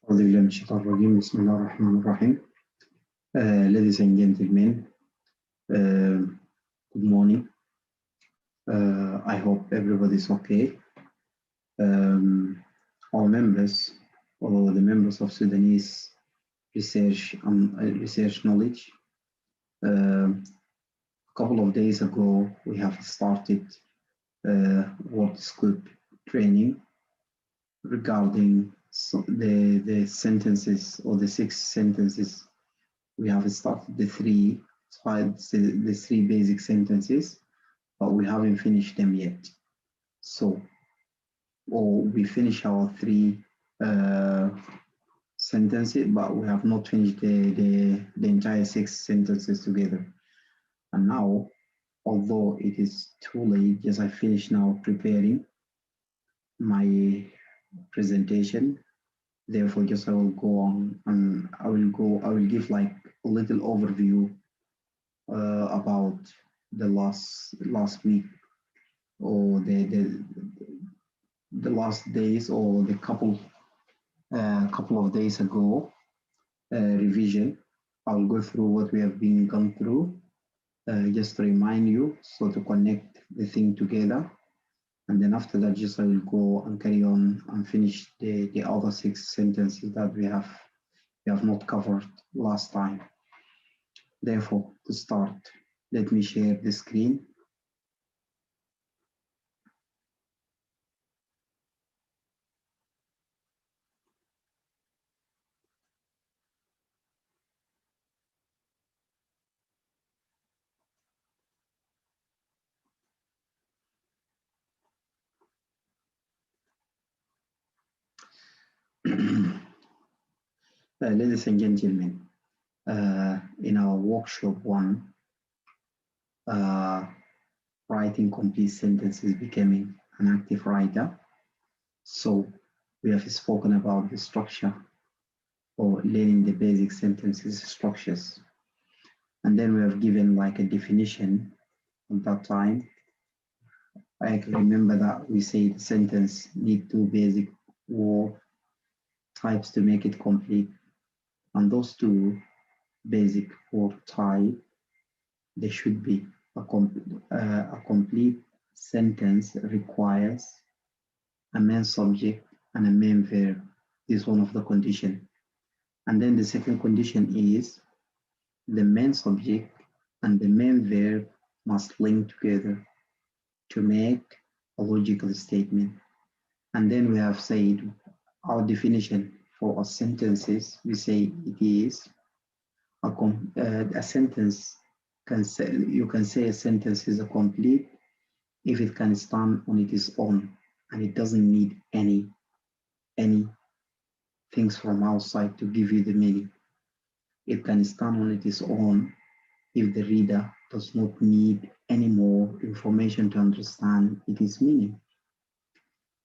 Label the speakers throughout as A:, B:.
A: Bismillahirrahmanirrahim. Ladies and gentlemen, good morning. I hope everybody's okay. All members, or the members of Sudanese research knowledge. A couple of days ago, we have started word scope training regarding the sentences, or the 6 sentences. We have started the three basic sentences, but we haven't finished them yet. So, or we finish our 3 sentences, but we have not finished the entire 6 sentences together. And now, although it is too late, just I finished now preparing my presentation. Therefore, just I will go on and I will give like a little overview about the last week, or the last days, or the couple of days ago revision. I'll go through what we have been gone through, just to remind you, so to connect the thing together. And then after that, just I will go and carry on and finish the other 6 sentences that we have not covered last time. Therefore, to start, let me share the screen. Ladies and gentlemen, in our workshop 1, writing complete sentences, becoming an active writer. So we have spoken about the structure, or learning the basic sentences structures. And then we have given like a definition at that time. I can remember that we say the sentence need 2 basic word types to make it complete. And those 2 basic word type, they should be a complete sentence requires a main subject and a main verb. This is one of the conditions. And then the second condition is the main subject and the main verb must link together to make a logical statement. And then we have said our definition for a sentence, we say it is a sentence you can say a sentence is a complete if it can stand on its own and it doesn't need any things from outside to give you the meaning. It can stand on its own if the reader does not need any more information to understand its meaning.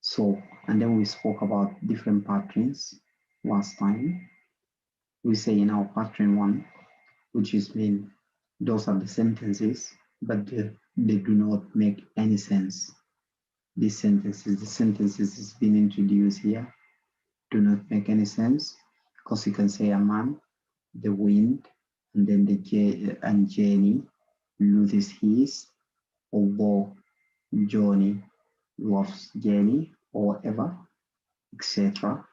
A: So, and then we spoke about different patterns last time. We say in our pattern 1, which is mean those are the sentences, but they do not make any sense. These sentences, the sentences is being introduced here, do not make any sense, because you can say a man, the wind, and then and Jenny loses his, although Johnny loves Jenny, or whatever, etc.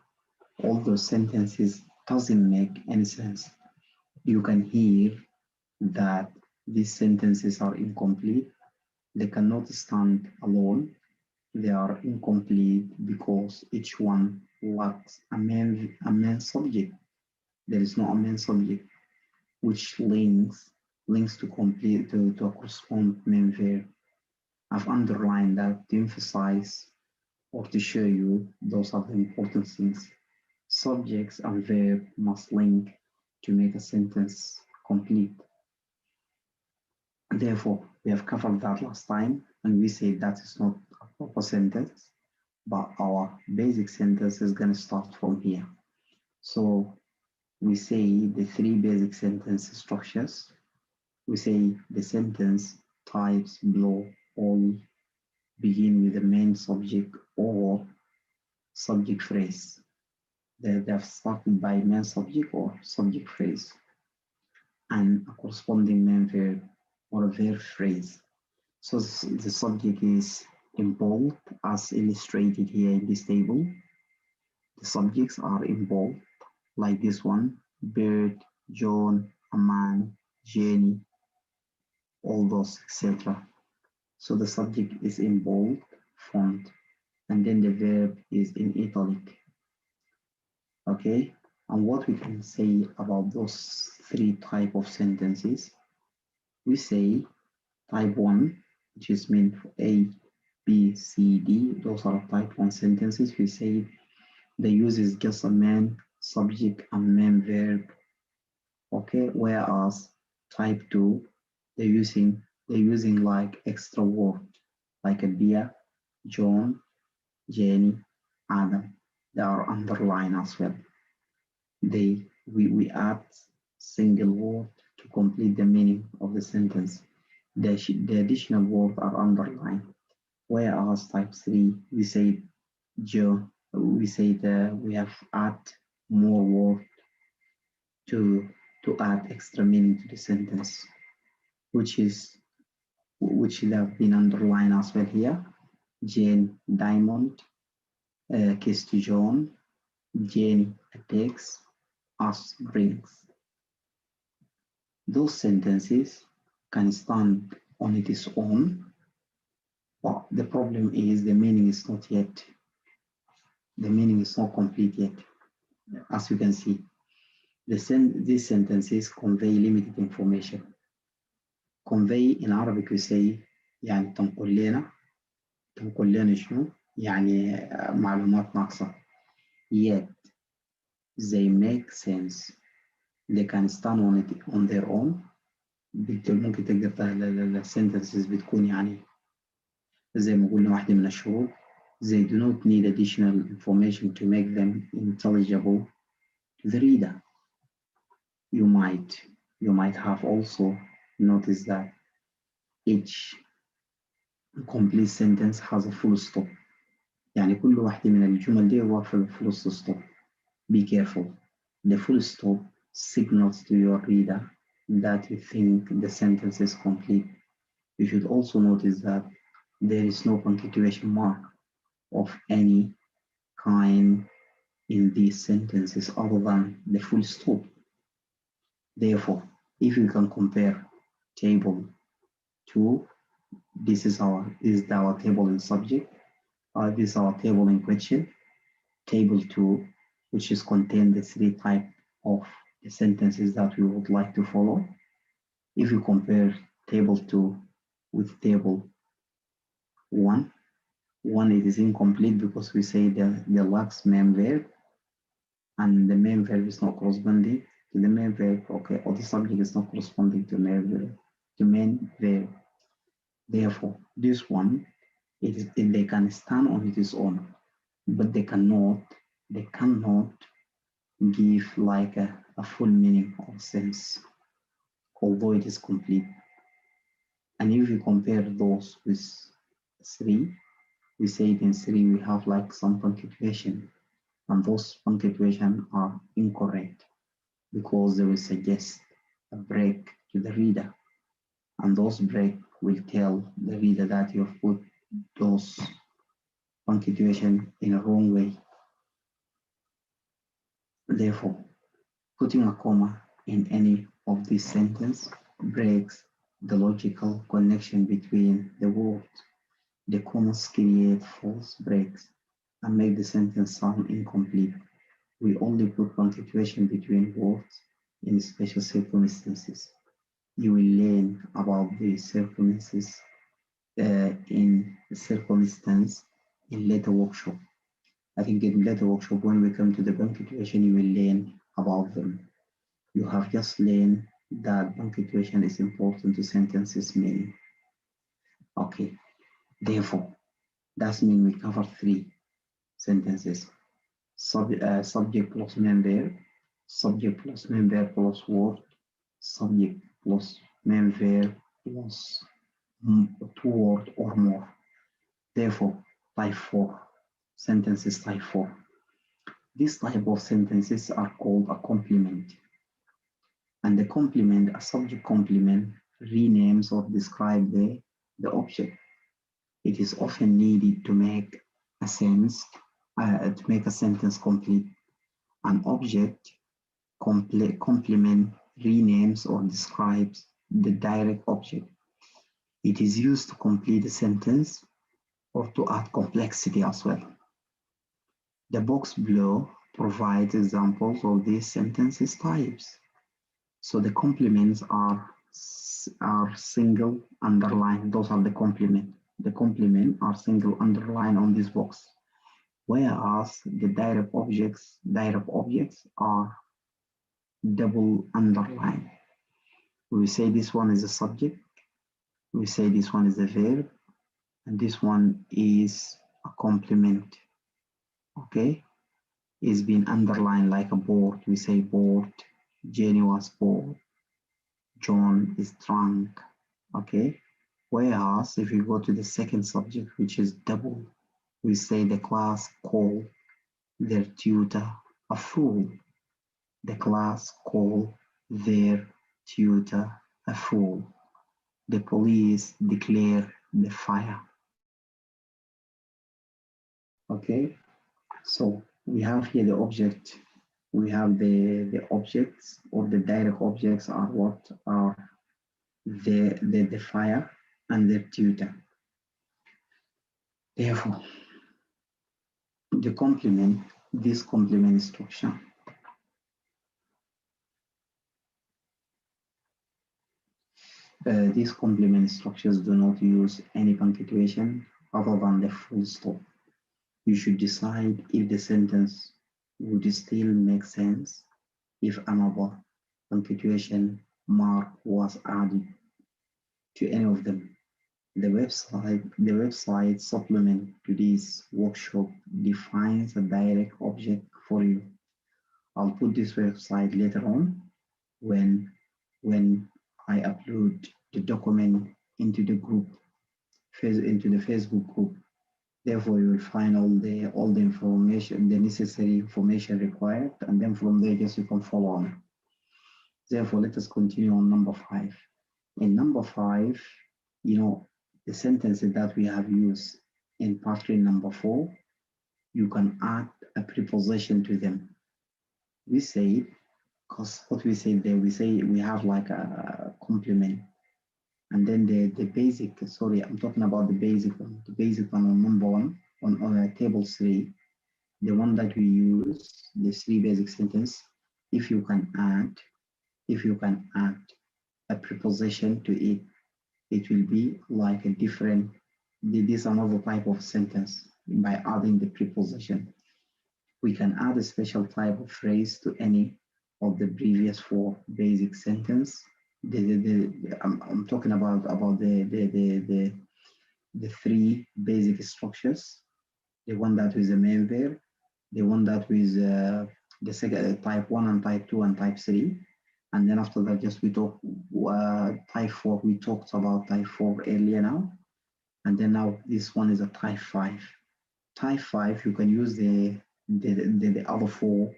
A: All those sentences doesn't make any sense. You can hear that these sentences are incomplete. They cannot stand alone. They are incomplete because each one lacks a main subject. There is no a main subject which links links to complete to a correspond main verb. I've underlined that to emphasize or to show you those are the important things. Subjects and verb must link to make a sentence complete. Therefore, we have covered that last time, and we said that is not a proper sentence, but our basic sentence is going to start from here. So we say the three basic sentence structures. We say the sentence types below all begin with the main subject or subject phrase. They have started by main subject or subject phrase and a corresponding main verb or a verb phrase. So the subject is in bold as illustrated here in this table. The subjects are in bold like this one, Bird, John, a man, Jenny, all those, etc. So the subject is in bold font, and then the verb is in italic. Okay, and what we can say about those three type of sentences, we say type 1, which is meant for A, B, C, D, those are type 1 sentences. We say the use is just a main subject and main verb. Okay, whereas type 2, they're using like extra word, like a beer, John, Jenny, Adam. They are underlined as well. We add single word to complete the meaning of the sentence. The additional words are underlined. Whereas type 3, we say Joe, we say that we have add more word to add extra meaning to the sentence, which have been underlined as well here. Jane diamond, kiss to John, Jane takes, us brings. Those sentences can stand on its own, but the problem is the meaning is not yet. The meaning is not complete yet. As you can see, these sentences convey limited information. Convey in Arabic we say يعني تنقل لنا شنو؟ يعني معلومات ناقصة. Yet they make sense. They can stand on it on their own. ممكن تقدر السنتنسز بتكون يعني زي ما قلنا واحدة من الشروط. They do not need additional information to make them intelligible to the reader. You might have also noticed that each complete sentence has a full stop. يعني كل واحدة من الجمل دي واقفة full stop. Be careful. The full stop signals to your reader that you think the sentence is complete. You should also notice that there is no punctuation mark of any kind in these sentences other than the full stop. Therefore, if you can compare table 2, this is our table in subject, this is our table in question, table 2, which is contain the three type of the sentences that we would like to follow. If you compare table 2 with table 1, it is incomplete because we say the lacks main verb and the main verb is not corresponding to the main verb, okay, or the subject is not corresponding to main verb. Therefore, this one, they can stand on its own, but they cannot give like a full meaning or sense, although it is complete. And if you compare those with 3, we say in 3 we have like some punctuation, and those punctuation are incorrect because they will suggest a break to the reader, and those break will tell the reader that you have put those punctuation in a wrong way. Therefore, putting a comma in any of these sentences breaks the logical connection between the words. The commas create false breaks and make the sentence sound incomplete. We only put punctuation between words in special circumstances. you will learn about the circumstances in circumstance in later workshop. I think in later workshop, when we come to the punctuation, you will learn about them. You have just learned that punctuation is important to sentences meaning. Okay, therefore, that means we cover 3 sentences. Subject plus main verb, subject plus main verb plus word, subject plus main verb plus 2 words or more. Therefore, type 4, sentences type 4. This type of sentences are called a complement. And the complement, a subject complement, renames or describe the object. It is often needed to make a sentence complete. An object complement renames or describes the direct object. It is used to complete a sentence or to add complexity as well. The box below provides examples of these sentences types. So the complements are single underline. Those are the complement. The complement are single underline on this box. Whereas the direct objects are double underline. We say this one is a subject, we say this one is a verb, and this one is a complement. Okay, it's been underlined like a board. We say board, Jenny was bored, John is drunk. Okay, whereas if you go to the second subject, which is double, we say the class called their tutor a fool. The class called their tutor a fool. The police declare the fire. Okay, so we have here the object. We have the objects, or the direct objects are what are the fire and their tutor. Therefore, the complement, this complement structure, these complement structures do not use any punctuation other than the full stop. You should decide if the sentence would still make sense if another punctuation mark was added to any of them. The website supplement to this workshop defines a direct object for you. I'll put this website later on when I upload the document into the group, into the Facebook group. Therefore, you will find all the information, the necessary information required, and then from there, just you can follow on. Therefore, let us continue on number 5. In number 5, the sentences that we have used in part 3, number 4, you can add a preposition to them. We say, because what we say there, we say we have like a complement. And then the basic, sorry, I'm talking about the basic one on number 1, on table 3, the one that we use, the 3 basic sentence. If you can add a preposition to it, it will be like a different, this another type of sentence by adding the preposition. We can add a special type of phrase to any of the previous 4 basic sentence. I'm talking about the 3 basic structures. The one that is the main verb, the one that is the second type 1 and type 2 and type 3. And then after that, just we talk type 4. We talked about type 4 earlier now. And then now this one is a type 5. Type 5, you can use the other 4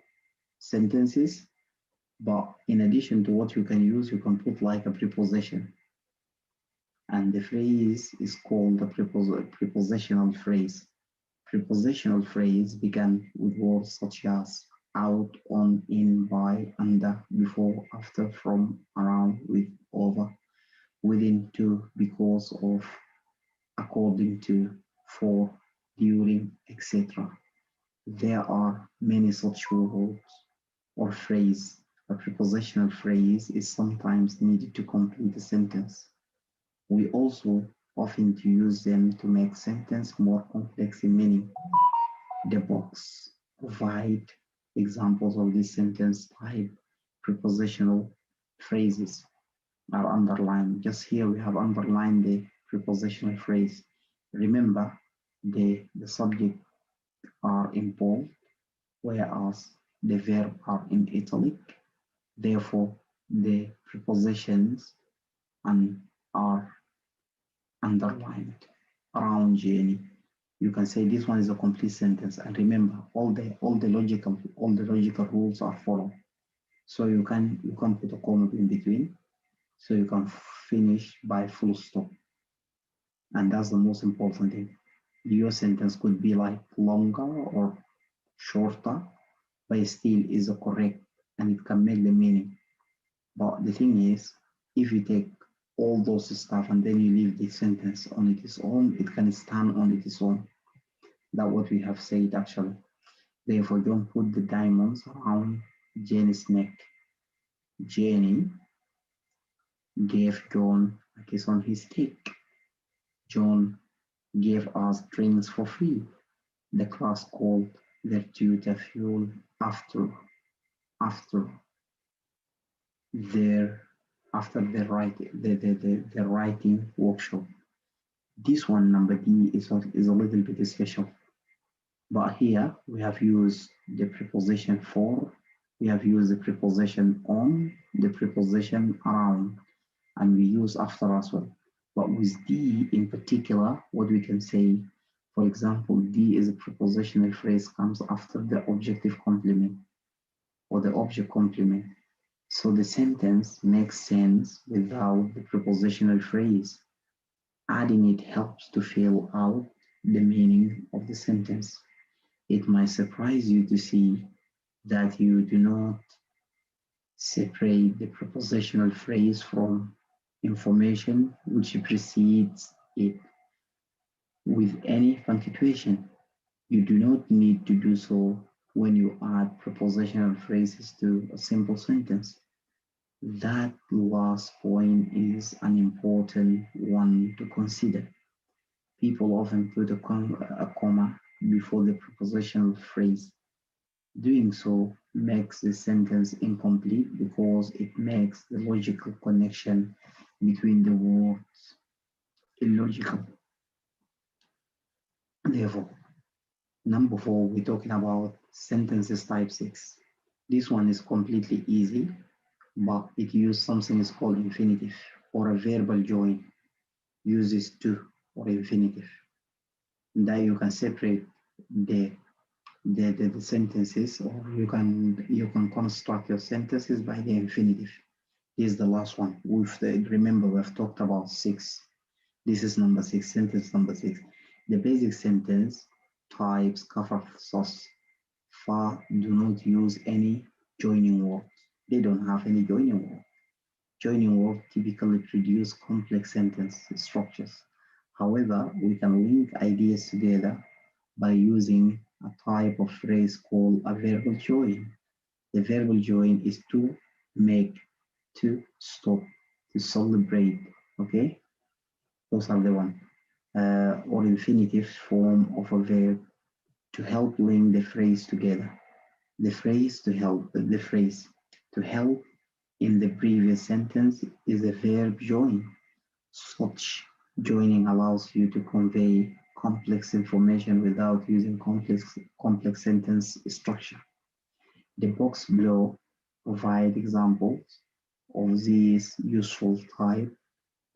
A: sentences. But in addition to what you can use, you can put like a preposition. And the phrase is called a prepositional phrase. Prepositional phrase began with words such as out, on, in, by, under, before, after, from, around, with, over, within, to, because of, according to, for, during, etc. There are many such words or phrases A prepositional phrase is sometimes needed to complete a sentence. We also often use them to make sentence more complex in meaning. The box provide examples of this sentence type. Prepositional phrases are underlined. Just here we have underlined the prepositional phrase. Remember, the subject are in bold, whereas the verb are in italic. Therefore, the prepositions are underlined around Jenny. You can say this one is a complete sentence, and remember all the logical rules are followed. So you can put a comma in between, so you can finish by full stop, and that's the most important thing. Your sentence could be like longer or shorter, but still is a correct and it can make the meaning. But the thing is, if you take all those stuff and then you leave the sentence on its own, it can stand on its own. That's what we have said actually. Therefore, don't put the diamonds around Jenny's neck. Jenny gave John a kiss on his cheek. John gave us drinks for free. The class called their tutor fuel after their the writing workshop. This one number D is a little bit special. But here we have used the preposition for, we have used the preposition on, the preposition around, and we use after as well. But with D in particular, what we can say, for example, D is a prepositional phrase comes after the objective complement or the object complement. So the sentence makes sense without the prepositional phrase. Adding it helps to fill out the meaning of the sentence. It might surprise you to see that you do not separate the prepositional phrase from information which precedes it with any punctuation. You do not need to do so when you add prepositional phrases to a simple sentence. That last point is an important one to consider. People often put a comma before the prepositional phrase. Doing so makes the sentence incomplete because it makes the logical connection between the words illogical. Therefore, number 4, we're talking about sentences type 6. This one is completely easy, but it uses something is called infinitive or a verbal join. Uses to or infinitive. That you can separate the sentences, or you can construct your sentences by the infinitive. This is the last one. Remember we've talked about 6. This is number 6, sentence number 6. The basic sentence types cover sauce. Far do not use any joining words. They don't have any joining word. Joining words typically produce complex sentence structures. However, we can link ideas together by using a type of phrase called a verbal join. The verbal join is to make, to stop, to celebrate, okay? Those are the one. Or infinitive form of a verb to help link the phrase together. The phrase to help in the previous sentence is a verb join. Such joining allows you to convey complex information without using complex sentence structure. The box below provide examples of these useful type.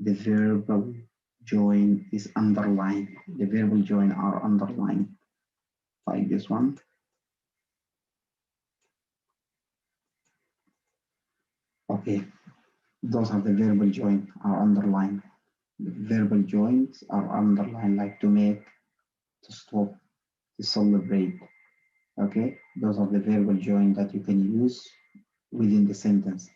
A: The verbal join is underlined. The verbal join are underlined, like this one. Okay, those are the verbal join are underlined. The verbal joins are underlined, like to make, to stop, to celebrate. Okay, those are the verbal join that you can use within the sentence.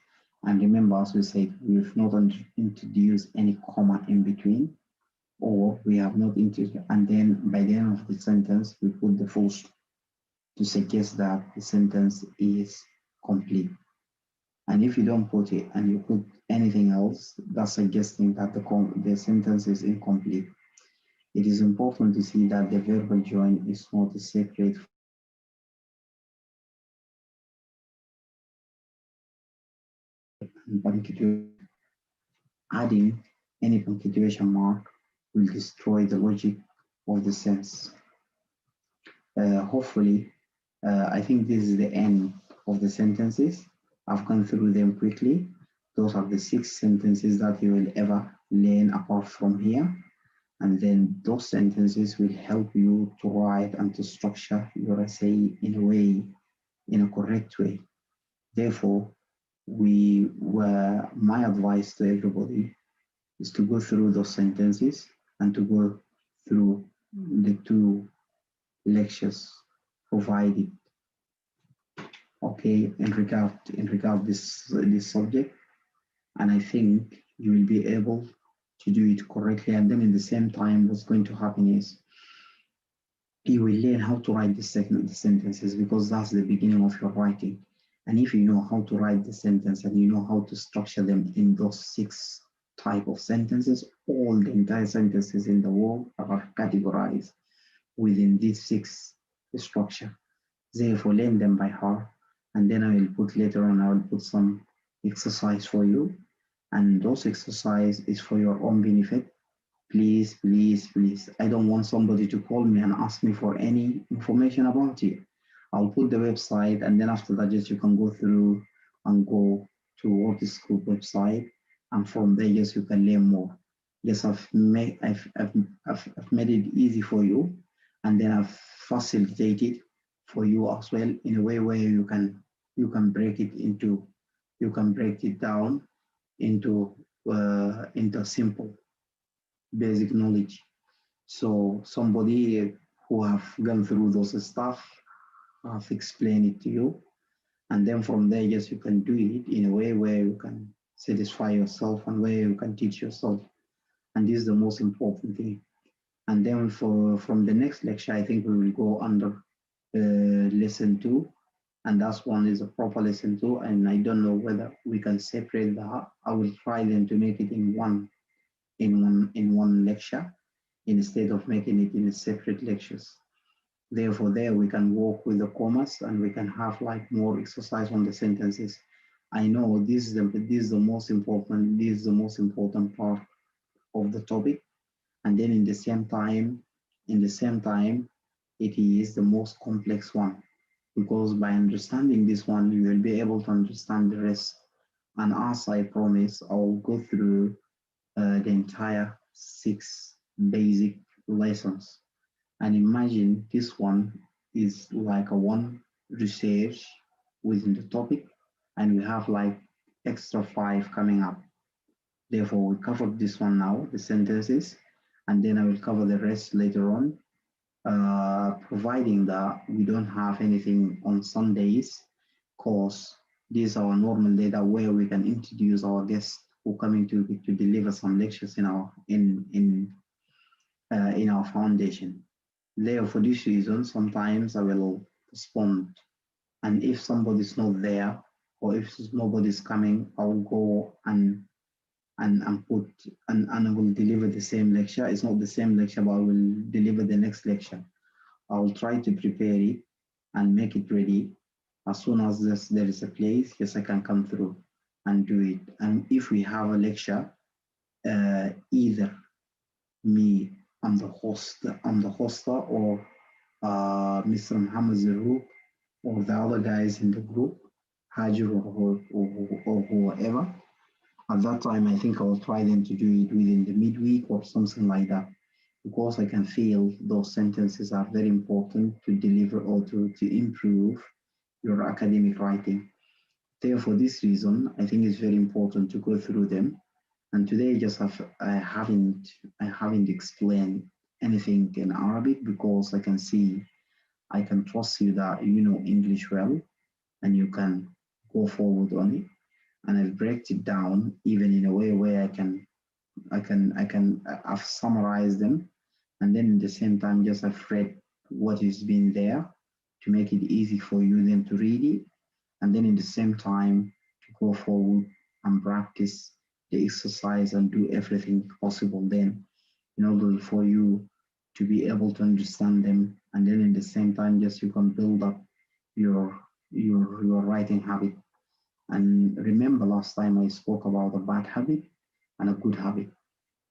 A: And remember, as we said, we've not introduced any comma in between, or we have not introduced, and then by the end of the sentence, we put the full stop to suggest that the sentence is complete. And if you don't put it and you put anything else, that's suggesting that the sentence is incomplete. It is important to see that the verbal join is not a separate punctuation. Adding any punctuation mark will destroy the logic of the sense. Hopefully, I think this is the end of the sentences. I've gone through them quickly. Those are the 6 sentences that you will ever learn apart from here. And then those sentences will help you to write and to structure your essay in a correct way. Therefore, my advice to everybody is to go through those sentences and to go through the 2 lectures provided, okay, in regard this subject. And I think you will be able to do it correctly. And then in the same time, what's going to happen is you will learn how to write the sentences, because that's the beginning of your writing. And if you know how to write the sentence and you know how to structure them in those 6 type of sentences, all the entire sentences in the world are categorized within these 6 structure. Therefore, learn them by heart. And then I will put later on, I will put some exercise for you. And those exercise is for your own benefit. Please, please, please. I don't want somebody to call me and ask me for any information about it. I'll put the website, and then after that, just you can go through and go to What is School website, and from there, yes, you can learn more. Yes, I've made it easy for you, and then I've facilitated for you as well in a way where you can break it down into simple basic knowledge. So somebody who have gone through those stuff have explained it to you, and then from there, yes, you can do it in a way where you can satisfy yourself and where you can teach yourself. And this is the most important thing. And then from the next lecture, I think we will go under lesson 2, and that one is a proper lesson 2. And I don't know whether we can separate that. I will try then to make it in one lecture instead of making it in separate lectures. Therefore, there we can work with the commas and we can have like more exercise on the sentences. I know this is the most important part of the topic, and then in the same time, it is the most complex one, because by understanding this one, you will be able to understand the rest. And as I promise, I'll go through the entire 6 basic lessons. And imagine this one is like a one research within the topic, and we have like extra 5 coming up. Therefore, we covered this one now, the sentences, and then I will cover the rest later on, providing that we don't have anything on Sundays, because these are our normal data where we can introduce our guests who coming to deliver some lectures in our foundation. There, for this reason, sometimes I will respond, and if somebody's not there or if nobody's coming, I will go and put and I will deliver the same lecture. It's not the same lecture, but I will deliver the next lecture. I will try to prepare it and make it ready. As soon as there is a place, yes, I can come through and do it. And if we have a lecture, either me, I'm the hoster, or Mr. Muhammad Zarruq, or the other guys in the group, Hajir or whoever. At that time, I think I will try them to do it within the midweek or something like that, because I can feel those sentences are very important to deliver or to improve your academic writing. Therefore, for this reason, I think it's very important to go through them. And today, I haven't explained anything in Arabic, because I can trust you that you know English well and you can go forward on it. And I've break it down even in a way where I've summarized them, and then at the same time, just I've read what has been there to make it easy for you then to read it, and then in the same time to go forward and practice the exercise and do everything possible then in order for you to be able to understand them. And then in the same time, just you can build up your your writing habit. And remember last time I spoke about a bad habit and a good habit.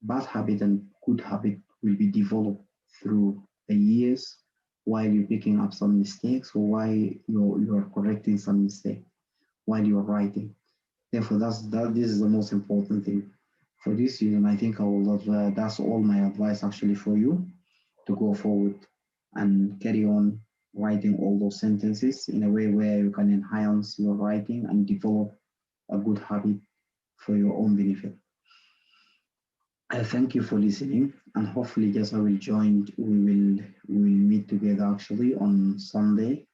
A: Bad habit and good habit will be developed through the years while you're picking up some mistakes or while you're correcting some mistake while you're writing. Therefore, this is the most important thing. For this reason, I think that's all my advice actually for you to go forward and carry on writing all those sentences in a way where you can enhance your writing and develop a good habit for your own benefit. I thank you for listening, and hopefully, just I will join. We will meet together actually on Sunday,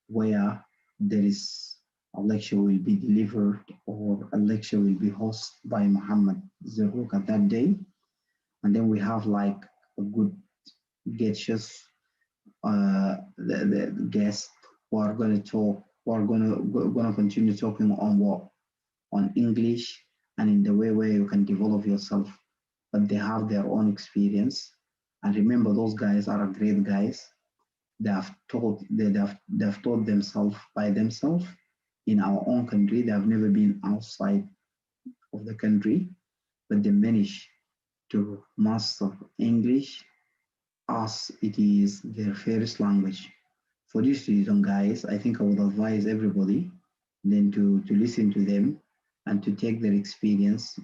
A: where there is a lecture will be delivered or a lecture will be hosted by Muhammad Zaruk at that day, and then we have like a good guests, the guests who are going to talk, who are going to continue talking on what on English and in the way where you can develop yourself, but they have their own experience. And remember, those guys are great guys. They have taught themselves by themselves in our own country. They have never been outside of the country, but they managed to master English as it is their first language. For this reason, guys, I think I would advise everybody then to listen to them and to take their experience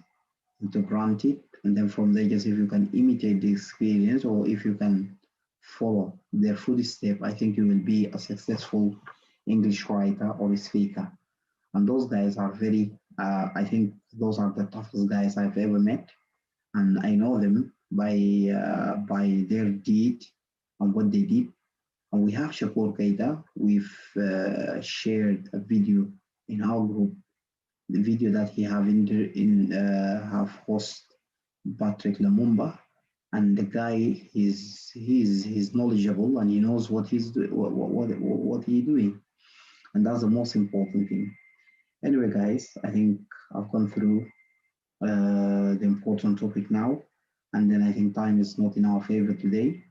A: and to grant it. And then from there, just if you can imitate the experience or if you can follow their footstep, I think you will be a successful English writer or a speaker. And those guys are I think those are the toughest guys I've ever met. And I know them by their deed and what they did. And we have Shakur Keita. We've shared a video in our group, the video that he have host Patrick Lumumba, and the guy he's knowledgeable and he knows what what he's doing, and that's the most important thing. Anyway, guys, I think I've gone through the important topic now, and then I think time is not in our favor today.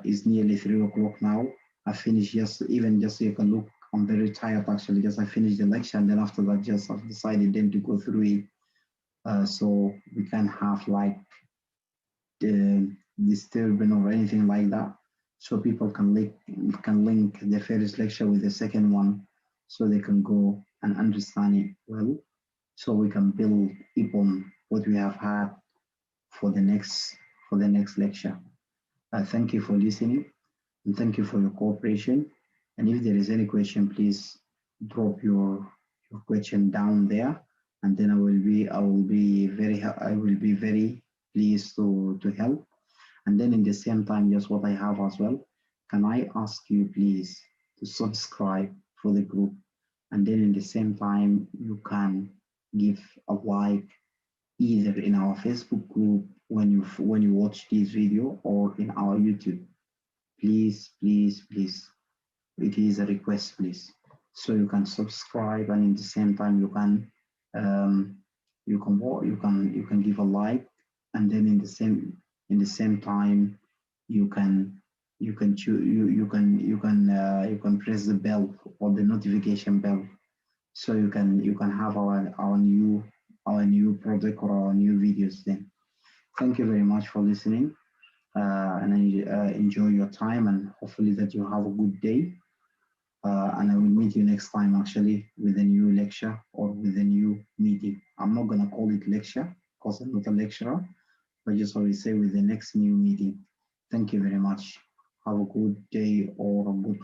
A: It's nearly 3 o'clock now. I finished just so you can look. I'm very tired actually. Just I finished the lecture, and then after that, just I've decided then to go through it, so we can have like the disturbance or anything like that, so people can link the first lecture with the second one, so they can go and understand it well, so we can build upon what we have had for the next lecture. Thank you for listening and thank you for your cooperation. And if there is any question, please drop your question down there, and then I will be very pleased to help. And then in the same time, just what I have as well, can I ask you please to subscribe for the group, and then in the same time you can give a like either in our Facebook group when you watch this video or in our YouTube. Please, please, please. It is a request, please. So you can subscribe, and in the same time um, you can give a like, and then in the same time you can press the bell or the notification bell, so you can have our new project or our new videos then. Thank you very much for listening, and I enjoy your time, and hopefully that you have a good day. And I will meet you next time actually with a new lecture or with a new meeting. I'm not gonna call it lecture because I'm not a lecturer, but just always say with the next new meeting. Thank you very much. Have a good day or a good